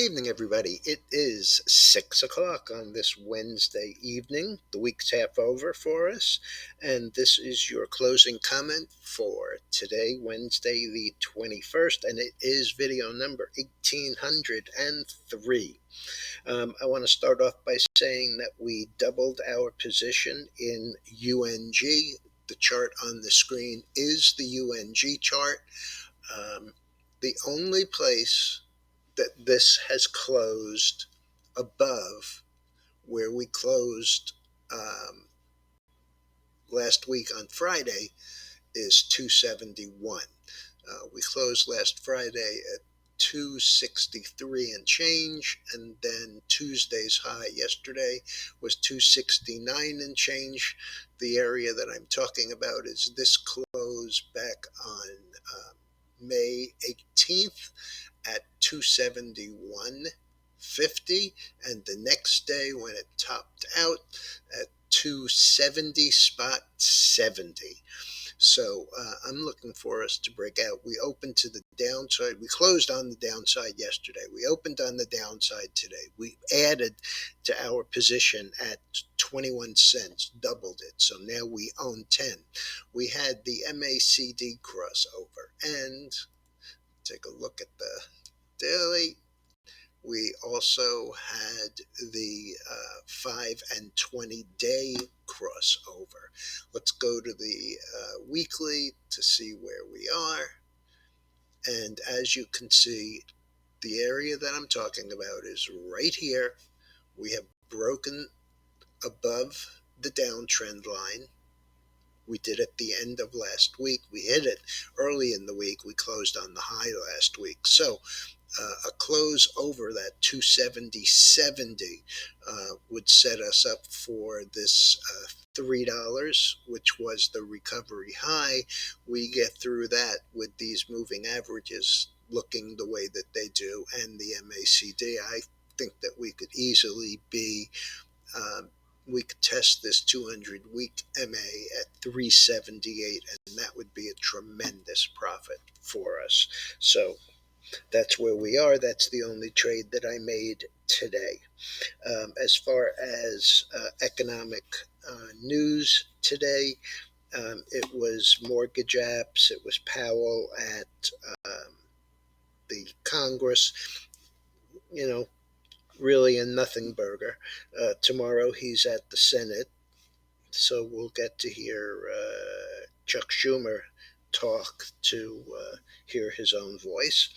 evening, everybody. It is 6 o'clock on this Wednesday evening. The week's half over for us, and this is your closing comment for today, Wednesday, the 21st, and it is video number 1803. I want to start off by saying that we doubled our position in UNG. The chart on the screen is the UNG chart. Um, the only place that this has closed above where we closed last week on Friday is 271. We closed last Friday at 263 and change, and then Tuesday's high yesterday was 269 and change. The area that I'm talking about is this close back on May 18th at 271.50, and the next day when it topped out at 270.70. So I'm looking for us to break out. We opened to the downside. We closed on the downside yesterday. We opened on the downside today. We added to our position at 21 cents, doubled it. So now we own 10. We had the MACD crossover. And take a look at the daily. We also had the 5 and 20 day crossover. Let's go to the weekly to see where we are. And as you can see, the area that I'm talking about is right here. We have broken above the downtrend line. We did at the end of last week. We hit it early in the week. We closed on the high last week. So a close over that 270.70 would set us up for this $3, which was the recovery high. We get through that with these moving averages looking the way that they do, and the MACD. I think that we could easily be we could test this 200-week MA at 378, and that would be a tremendous profit for us. So that's where we are. That's the only trade that I made today. As far as economic news today, it was mortgage apps. It was Powell at the Congress. You know, really a nothing burger. Tomorrow he's at the Senate, so we'll get to hear Chuck Schumer talk to hear his own voice,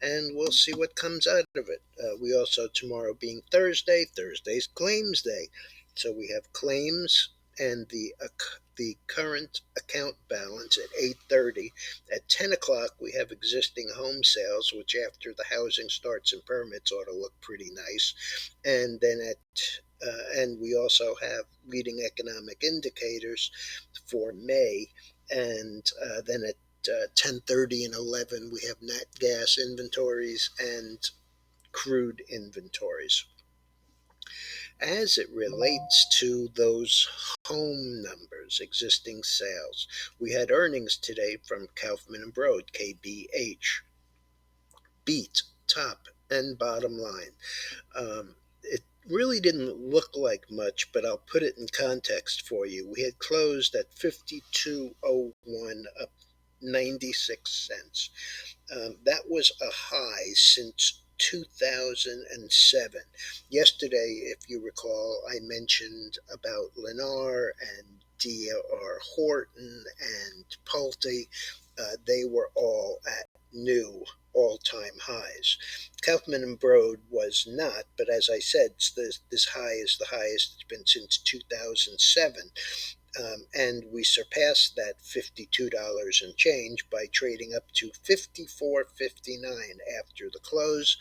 and we'll see what comes out of it. We also, tomorrow being Thursday's claims day, so we have claims and the current account balance at 8:30. At 10 o'clock, we have existing home sales, which after the housing starts and permits ought to look pretty nice. And then and we also have leading economic indicators for May. And then at 10:30 and 11, we have nat gas inventories and crude inventories. As it relates to those home numbers, existing sales, we had earnings today from Kaufman and Broad, KBH, beat top and bottom line. It really didn't look like much, but I'll put it in context for you. We had closed at 52.01, up 96 cents. That was a high since 2007. Yesterday, if you recall, I mentioned about Lennar and D.R. Horton and Pulte. They were all at new all-time highs. Kaufman and Broad was not, but as I said, this high is the highest it's been since 2007. And we surpassed that $52 and change by trading up to $54.59 after the close.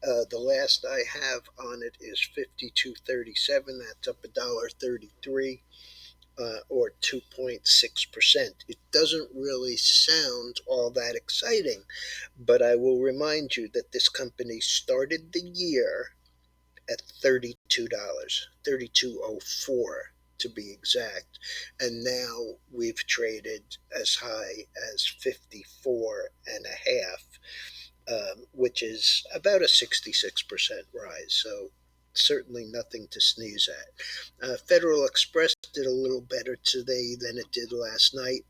The last I have on it is $52.37. That's up $1.33. Or 2.6%. It doesn't really sound all that exciting, but I will remind you that this company started the year at $32, $32.04 to be exact, and now we've traded as high as 54 and a half. which is about a 66% rise. So certainly nothing to sneeze at. Federal Express did a little better today than it did last night.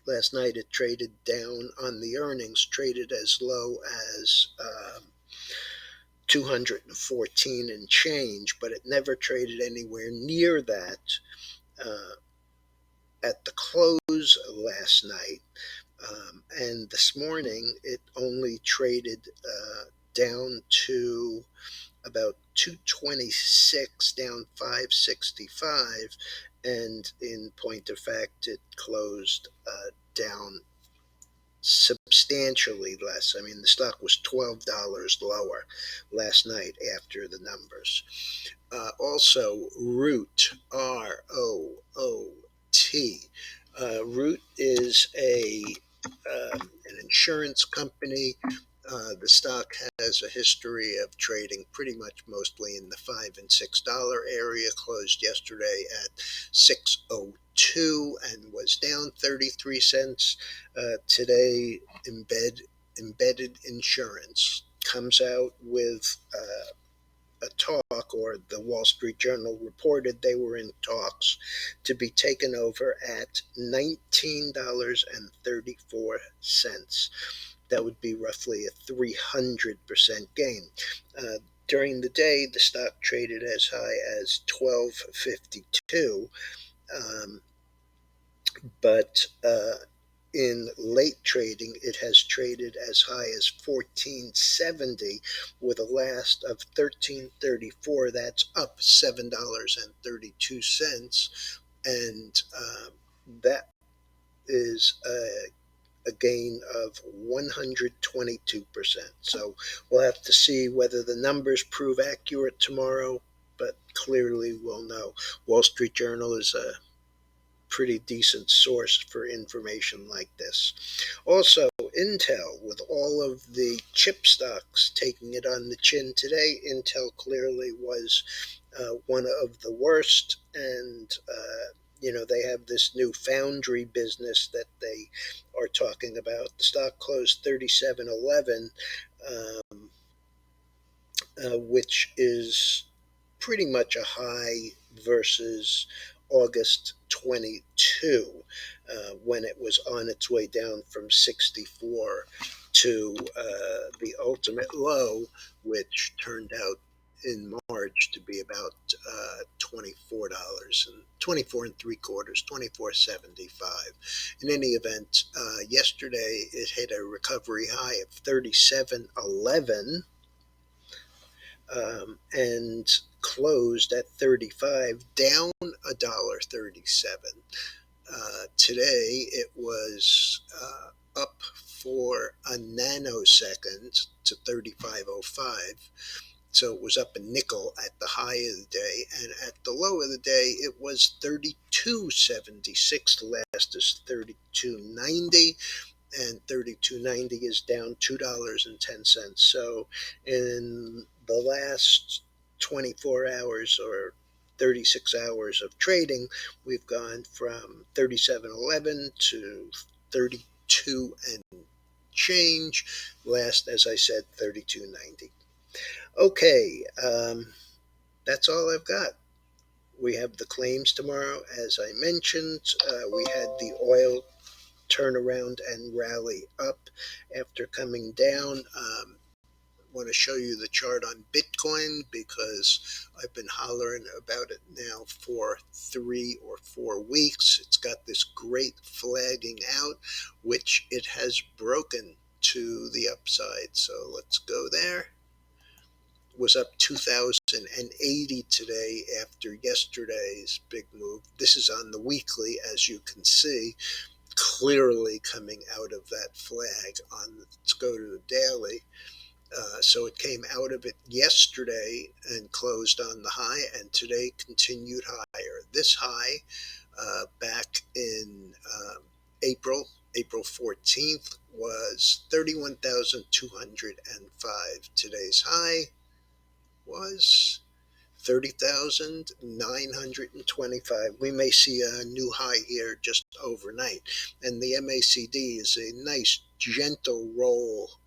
Last night it traded down on the earnings, traded as low as 214 and change, but it never traded anywhere near that uh, at the close last night. And this morning it only traded down to about 226, down 565, and in point of fact, it closed down substantially less. I mean, the stock was $12 lower last night after the numbers. Also, Root, ROOT. Root is an insurance company. The stock has a history of trading pretty much mostly in the $5 and $6 area. Closed yesterday at 602 and was down 33 cents. Today, embedded insurance comes out with a talk, or the Wall Street Journal reported they were in talks to be taken over at $19.34. That would be roughly a 300% gain. During the day, the stock traded as high as 12.52, but in late trading, it has traded as high as 14.70 with a last of 13.34. That's up $7.32, and that is a gain of 122%. So we'll have to see whether the numbers prove accurate tomorrow, but clearly we'll know. Wall Street Journal is a pretty decent source for information like this. Also, Intel, with all of the chip stocks taking it on the chin today, Intel clearly was one of the worst. And, they have this new foundry business that they are talking about. The stock closed 37.11, which is pretty much a high versus August 22, when it was on its way down from 64 to the ultimate low, which turned out in March to be about $24 and 24.75, 24.75. In any event, yesterday it hit a recovery high of 37.11, and closed at 35, down $1.37. Today it was up for a nanosecond to 35.05. So it was up a nickel at the high of the day, and at the low of the day it was 32.76. The last is 32.90, and 32.90 is down $2.10. So in the last 24 hours or 36 hours of trading, we've gone from 37.11 to 32 and change. Last, as I said, 32.90. Okay, that's all I've got. We have the claims tomorrow, as I mentioned. We had the oil turn around and rally up after coming down. Want to show you the chart on Bitcoin because I've been hollering about it now for 3 or 4 weeks. It's got this great flagging out, which it has broken to the upside. So let's go there. Was up 2,080 today after yesterday's big move. This is on the weekly, as you can see, clearly coming out of that flag. Let's go to the daily. So it came out of it yesterday and closed on the high, and today continued higher. This high back in April 14th, was 31,205. Today's high was 30,925. We may see a new high here just overnight. And the MACD is a nice gentle roll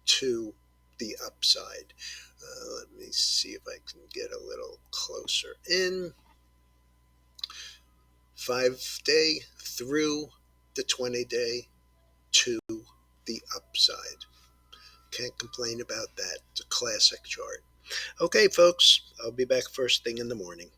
to the upside. Let me see if I can get a little closer in. 5 day through the 20 day to the upside. Can't complain about that. It's a classic chart. Okay, folks, I'll be back first thing in the morning.